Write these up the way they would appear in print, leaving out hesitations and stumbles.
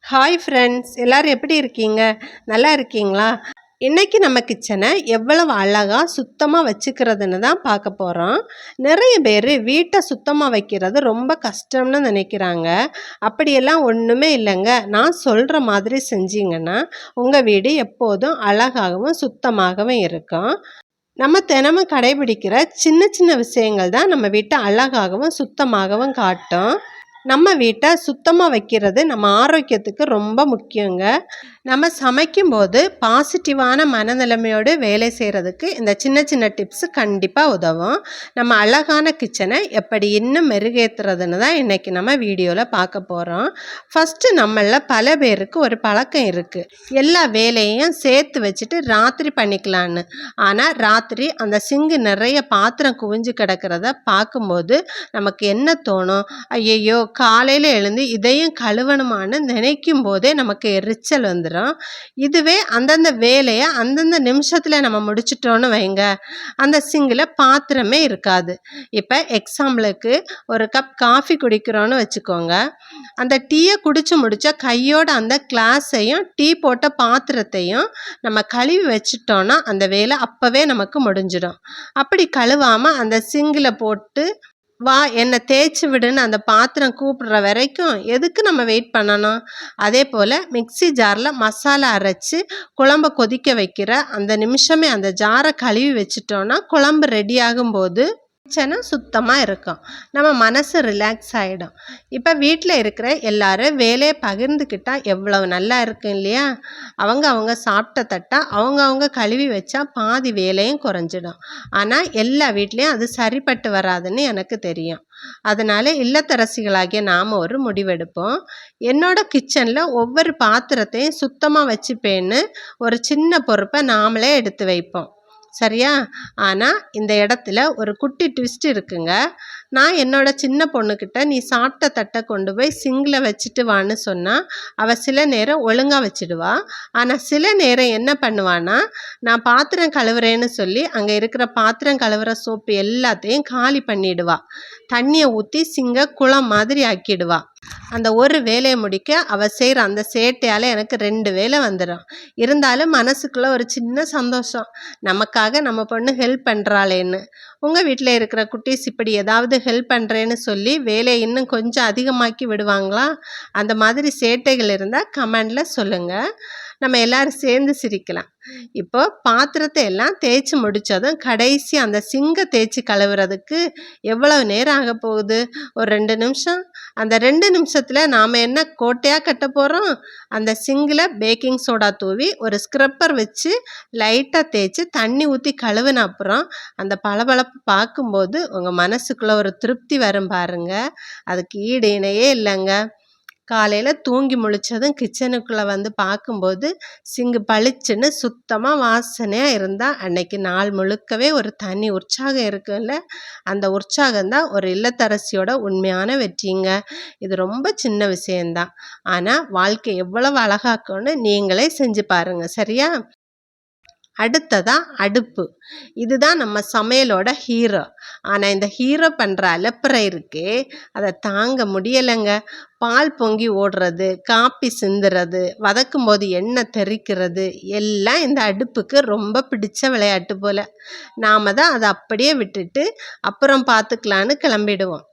Hi friends, எல்லோரும் எப்படி இருக்கீங்க? நல்லா இருக்கீங்களா? இன்றைக்கி நம்ம கிச்சனை எவ்வளவு அழகாக சுத்தமாக வச்சுக்கிறதுன்னு தான் பார்க்க போகிறோம். நிறைய பேர் வீட்டை சுத்தமாக வைக்கிறது ரொம்ப கஷ்டம்னு நினைக்கிறாங்க. அப்படியெல்லாம் ஒன்றுமே இல்லைங்க. நான் சொல்கிற மாதிரி செஞ்சீங்கன்னா உங்கள் வீடு எப்போதும் அழகாகவும் சுத்தமாகவும் இருக்கும். நம்ம தினமும் கடைபிடிக்கிற சின்ன சின்ன விஷயங்கள் தான் நம்ம வீட்டை அழகாகவும் சுத்தமாகவும் காட்டும். நம்ம வீட்டை சுத்தமாக வைக்கிறது நம்ம ஆரோக்கியத்துக்கு ரொம்ப முக்கியங்க. நம்ம சமைக்கும்போது பாசிட்டிவான மனநிலைமையோடு வேலை செய்கிறதுக்கு இந்த சின்ன சின்ன டிப்ஸு கண்டிப்பாக உதவும். நம்ம அழகான கிச்சனை எப்படி இன்னும் மெருகேற்றுறதுன்னு தான் இன்றைக்கி நம்ம வீடியோவில் பார்க்க போகிறோம். ஃபஸ்ட்டு நம்மளில் பல பேருக்கு ஒரு பழக்கம் இருக்குது, எல்லா வேலையும் சேர்த்து வச்சுட்டு ராத்திரி பண்ணிக்கலான்னு. ஆனால் ராத்திரி அந்த சிங்கு நிறைய பாத்திரம் குவிஞ்சு கிடக்கிறத பார்க்கும்போது நமக்கு என்ன தோணும்? ஐயையோ, காலையில் எழுந்து இதையும் கழுவணுமான்னு நினைக்கும் போதே நமக்கு எரிச்சல் வந்துடும். இதுவே அந்தந்த வேலையை அந்தந்த நிமிஷத்தில் நம்ம முடிச்சிட்டோன்னு வைங்க, அந்த சிங்கில் பாத்திரமே இருக்காது. இப்போ எக்ஸாம்பிளுக்கு ஒரு கப் காஃபி குடிக்கிறோன்னு வச்சுக்கோங்க. அந்த டீயை குடிச்சு முடிச்ச கையோட அந்த கிளாஸையும் டீ போட்ட பாத்திரத்தையும் நம்ம கழுவி வச்சிட்டோன்னா அந்த வேலை அப்போவே நமக்கு முடிஞ்சிடும். அப்படி கழுவாமல் அந்த சிங்கில் போட்டு வா என்னை தேய்ச்சி விடுன்னு அந்த பாத்திரம் கூப்பிடுற வரைக்கும் எதுக்கு நம்ம வெயிட் பண்ணணும்? அதே போல் மிக்ஸி ஜாரில் மசாலா அரைச்சி குழம்பை கொதிக்க வைக்கிற அந்த நிமிஷமே அந்த ஜாரை கழுவி வச்சிட்டோன்னா குழம்பு ரெடி ஆகும்போது கிச்சனை சுத்தமாக இருக்கும், நம்ம மனசு ரிலாக்ஸ் ஆகிடும். இப்போ வீட்டில் இருக்கிற எல்லாரும் வேலையை பகிர்ந்துக்கிட்டால் எவ்வளவு நல்லா இருக்கும் இல்லையா? அவங்க சாப்பிட்ட தட்டை அவங்க கழுவி வச்சா பாதி வேலையும் குறைஞ்சிடும். ஆனால் எல்லா வீட்லேயும் அது சரிப்பட்டு வராதுன்னு எனக்கு தெரியும். அதனால் இல்லத்தரசிகளாகிய நாம் ஒரு முடிவெடுப்போம். என்னோட கிச்சனில் ஒவ்வொரு பாத்திரத்தையும் சுத்தமாக வச்சுப்பேன்னு ஒரு சின்ன பொறுப்பை நாமளே எடுத்து வைப்போம், சரியா? ஆனால் இந்த இடத்துல ஒரு குட்டி ட்விஸ்ட் இருக்குங்க. நான் என்னோட சின்ன பொண்ணுக்கிட்ட நீ சாப்பிட்ட தட்டை கொண்டு போய் சிங்கில் வச்சுட்டு வான்னு சொன்னால் அவள் சில நேரம் ஒழுங்காக வச்சுடுவா. ஆனால் சில நேரம் என்ன பண்ணுவான்னா, நான் பாத்திரம் கழுவுறேன்னு சொல்லி அங்கே இருக்கிற பாத்திரம் கழுவுற சோப்பு எல்லாத்தையும் காலி பண்ணிடுவா. தண்ணியை ஊற்றி சிங்கை குளம் மாதிரி ஆக்கிடுவா. அந்த ஒரு வேலையை முடிக்க அவள் செய்கிற அந்த சேட்டையால் எனக்கு 2 வேலை வந்துடும். இருந்தாலும் மனசுக்குள்ளே ஒரு சின்ன சந்தோஷம், நமக்காக நம்ம பொண்ணு ஹெல்ப் பண்ணுறாளேன்னு. உங்கள் வீட்டில் இருக்கிற குட்டீஸ் இப்படி ஏதாவது ஹெல்ப் பண்ணுறேன்னு சொல்லி வேலையை இன்னும் கொஞ்சம் அதிகமாக்கி விடுவாங்களா? அந்த மாதிரி சேட்டைகள் இருந்தால் கமெண்டில் சொல்லுங்கள், நம்ம எல்லோரும் சேர்ந்து சிரிக்கலாம். இப்போ பாத்திரத்தை எல்லாம் தேய்ச்சி முடித்ததும் கடைசி அந்த சிங்கை தேய்ச்சி கழுவுறதுக்கு எவ்வளவு நேரம் ஆக போகுது? ஒரு 2 நிமிஷம். அந்த 2 நிமிஷத்தில் நாம் என்ன கோட்டையாக கட்ட போகிறோம்? அந்த சிங்கில் பேக்கிங் சோடா தூவி ஒரு ஸ்க்ரப்பர் வச்சு லைட்டாக தேய்ச்சி தண்ணி ஊற்றி கழுவுன அப்புறம் அந்த பளபளப்பு பார்க்கும்போது உங்கள் மனசுக்குள்ளே ஒரு திருப்தி வரும் பாருங்க, அதுக்கு ஈடு இணையே இல்லைங்க. காலையில் தூங்கி முழிச்சதும் கிச்சனுக்குள்ளே வந்து பார்க்கும்போது சிங்கு பளிச்சுன்னு சுத்தமாக வாசனையாக இருந்தால் அன்னைக்கு நாள் முழுக்கவே ஒரு தனி உற்சாகம் இருக்குல்ல? அந்த உற்சாகம்தான் ஒரு இல்லத்தரசியோட உண்மையான வெற்றிங்க. இது ரொம்ப சின்ன விஷயந்தான், ஆனால் வாழ்க்கை எவ்வளவு அழகாக்கும்னு நீங்களே செஞ்சு பாருங்கள், சரியா? அடுத்ததா அடுப்பு. இதுதான் நம்ம சமையலோட ஹீரோ. ஆனால் இந்த ஹீரோ பண்ணுற அலப்பறை இருக்கே, அதை தாங்க முடியலைங்க. பால் பொங்கி ஓடுறது, காப்பி சிந்துறது, வதக்கும் போது எண்ணெய் தெறிக்கிறது எல்லாம் இந்த அடுப்புக்கு ரொம்ப பிடிச்ச விளையாட்டு போல். நாம் தான் அதை அப்படியே விட்டுட்டு அப்புறம் பார்த்துக்கலான்னு கிளம்பிடுவோம்.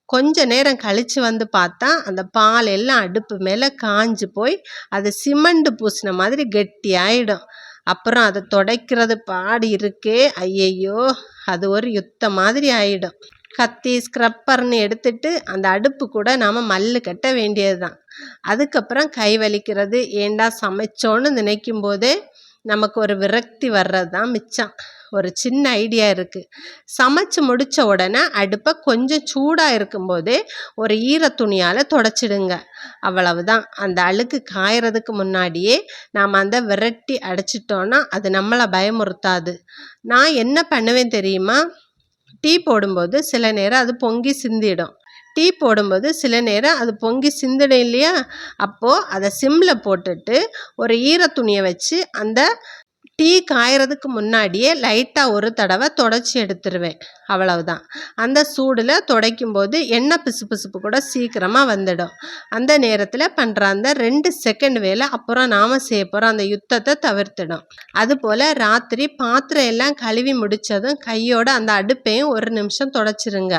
கொஞ்ச நேரம் கழித்து வந்து பார்த்தா அந்த பால் எல்லாம் அடுப்பு மேலே காஞ்சு போய் அது சிமெண்ட் பூசின மாதிரி கெட்டி ஆகிடும். அப்புறம் அதை துடைக்கிறது பாடு இருக்கே, ஐயையோ, அது ஒரு யுத்தம் மாதிரி ஆகிடும். கத்தி ஸ்க்ரப்பர்னு எடுத்துட்டு அந்த அடுப்பு கூட நாம் மல்லு கட்ட வேண்டியது தான். அதுக்கப்புறம் கை வலிக்கிறது, ஏண்டா சமைச்சோன்னு நினைக்கும் போதே நமக்கு ஒரு விரக்தி வர்றது தான் மிச்சம். ஒரு சின்ன ஐடியா இருக்குது. சமைச்சு முடித்த உடனே அடுப்பை கொஞ்சம் சூடாக இருக்கும்போதே ஒரு ஈர துணியால் தொடச்சிடுங்க, அவ்வளவுதான். அந்த அழுக்கு காயறதுக்கு முன்னாடியே நாம் அந்த விரட்டி அடைச்சிட்டோன்னா அது நம்மளை பயமுறுத்தாது. நான் என்ன பண்ணுவேன் தெரியுமா? டீ போடும்போது சில நேரம் அது பொங்கி சிந்திடும். டீ போடும்போது சில நேரம் அது பொங்கி சிந்திடும் இல்லையா? அப்போது அதை சிம்மில் போட்டுட்டு ஒரு ஈர துணியை வச்சு அந்த டீ காயறதுக்கு முன்னாடியே லைட்டாக ஒரு தடவை தொடச்சி எடுத்துருவேன், அவ்வளவுதான். அந்த சூடில் துடைக்கும்போது எண்ணெய் பிசுபிசுப்பு கூட சீக்கிரமாக வந்துடும். அந்த நேரத்தில் பண்ணுற அந்த 2 செகண்ட் வேலை அப்புறம் நாம் செய்ய போகிற அந்த யுத்தத்தை தவிர்த்திடும். அதுபோல் ராத்திரி பாத்திரம் எல்லாம் கழுவி முடித்ததும் கையோட அந்த அடுப்பையும் 1 நிமிஷம் தொடச்சிருங்க.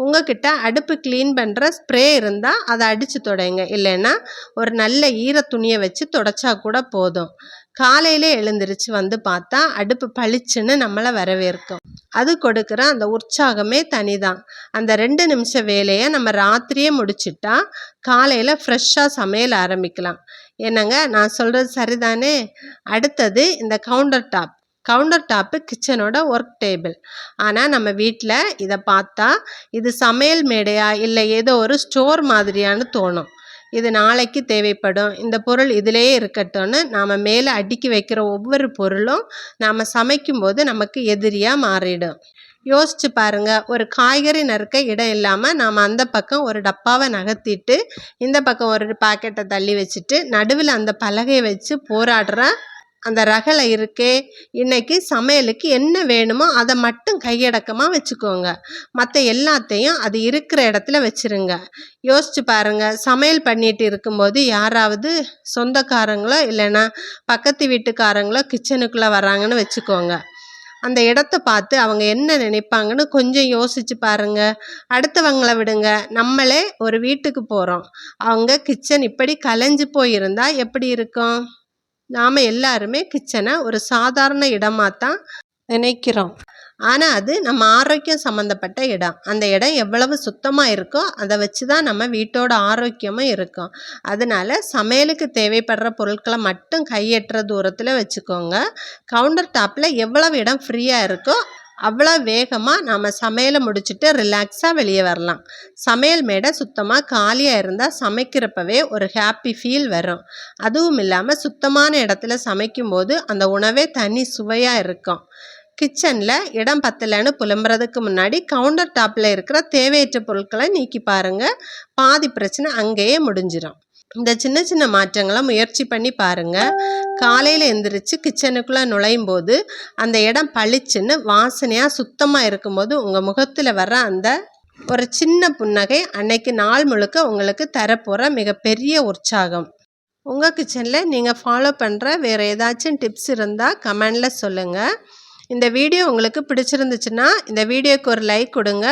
உங்ககிட்ட அடுப்பு க்ளீன் பண்ணுற ஸ்ப்ரே இருந்தால் அதை அடித்து துடைங்க, இல்லைன்னா ஒரு நல்ல ஈர துணியை வச்சு துடைச்சா கூட போதும். காலையில் எழுந்திரிச்சு வந்து பார்த்தா அடுப்பு பளிச்சுன்னு நம்மளை வரவேற்கும். அது கொடுக்குற அந்த உற்சாகமே தனிதான். அந்த 2 நிமிஷ வேலையை நம்ம ராத்திரியே முடிச்சிட்டா காலையில் ஃப்ரெஷ்ஷாக சமையல் ஆரம்பிக்கலாம். என்னங்க, நான் சொல்கிறது சரிதானே? அடுத்தது இந்த கவுண்டர் டாப்பு கிச்சனோட ஒர்க் டேபிள். ஆனால் நம்ம வீட்டில் இதை பார்த்தா இது சமையல் மேடையா இல்லை ஏதோ ஒரு ஸ்டோர் மாதிரியான்னு தோணும். இது நாளைக்கு தேவைப்படும், இந்த பொருள் இதிலேயே இருக்கட்டும்னு நாம் மேலே அடுக்கி வைக்கிற ஒவ்வொரு பொருளும் நாம் சமைக்கும்போது நமக்கு எதிரியாக மாறிடும். யோசிச்சு பாருங்க, ஒரு காய்கறி நறுக்க இடம் இல்லாமல் நாம் அந்த பக்கம் ஒரு டப்பாவை நகர்த்திட்டு இந்த பக்கம் ஒரு பாக்கெட்டை தள்ளி வச்சுட்டு நடுவில் அந்த பலகையை வச்சு போராடுற அந்த ரகளை இருக்கே. இன்னைக்கு சமையலுக்கு என்ன வேணுமோ அதை மட்டும் கையடக்கமாக வச்சுக்கோங்க, மற்ற எல்லாத்தையும் அது இருக்கிற இடத்துல வச்சுருங்க. யோசிச்சு பாருங்க, சமையல் பண்ணிட்டு இருக்கும்போது யாராவது சொந்தக்காரங்களோ இல்லைன்னா பக்கத்து வீட்டுக்காரங்களோ கிச்சனுக்குள்ளே வராங்கன்னு வச்சுக்கோங்க. அந்த இடத்த பார்த்து அவங்க என்ன நினைப்பாங்கன்னு கொஞ்சம் யோசிச்சு பாருங்க. அடுத்தவங்களை விடுங்க, நம்மளே ஒரு வீட்டுக்கு போகிறோம், அவங்க கிச்சன் இப்படி கலைஞ்சு போயிருந்தா எப்படி இருக்கும்? நாம் எல்லாருமே கிச்சனை ஒரு சாதாரண இடமாக தான் நினைக்கிறோம். ஆனால் அது நம்ம ஆரோக்கியம் சம்மந்தப்பட்ட இடம். அந்த இடம் எவ்வளவு சுத்தமாக இருக்கோ அதை வச்சு தான் நம்ம வீட்டோட ஆரோக்கியமும் இருக்கும். அதனால சமையலுக்கு தேவைப்படுற பொருட்களை மட்டும் கையெட்டுற தூரத்தில் வச்சுக்கோங்க. கவுண்டர் டாப்பில் எவ்வளவு இடம் ஃப்ரீயாக இருக்கோ அவ்வளோ வேகமாக நாம் சமையலை முடிச்சுட்டு ரிலாக்ஸாக வெளியே வரலாம். சமையல் மேடை சுத்தமாக காலியாக இருந்தால் சமைக்கிறப்பவே ஒரு ஹாப்பி ஃபீல் வரும். அதுவும் இல்லாமல் சுத்தமான இடத்துல சமைக்கும்போது அந்த உணவே தனி சுவையாக இருக்கும். கிச்சனில் இடம் பத்தலைன்னு புலம்புறதுக்கு முன்னாடி கவுண்டர் டாப்பில் இருக்கிற தேவையற்ற பொருட்களை நீக்கி பாருங்கள், பாதி பிரச்சனை அங்கேயே முடிஞ்சிடும். இந்த சின்ன சின்ன மாற்றங்களை முயற்சி பண்ணி பாருங்கள். காலையில் எந்திரிச்சு கிச்சனுக்குள்ளே நுழையும் போது அந்த இடம் பளிச்சுன்னு வாசனையாக சுத்தமாக இருக்கும்போது உங்கள் முகத்தில் வர்ற அந்த ஒரு சின்ன புன்னகை அன்னைக்கு நாள் முழுக்க உங்களுக்கு தரப்போகிற மிகப்பெரிய உற்சாகம். உங்கள் கிச்சனில் நீங்கள் ஃபாலோ பண்ணுற வேறு ஏதாச்சும் டிப்ஸ் இருந்தால் கமெண்டில் சொல்லுங்கள். இந்த வீடியோ உங்களுக்கு பிடிச்சிருந்துச்சுன்னா இந்த வீடியோக்கு ஒரு லைக் கொடுங்க,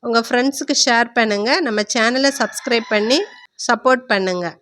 உங்கள் ஃப்ரெண்ட்ஸுக்கு ஷேர் பண்ணுங்கள், நம்ம சேனலை சப்ஸ்கிரைப் பண்ணி சப்போர்ட் பண்ணுங்கள்.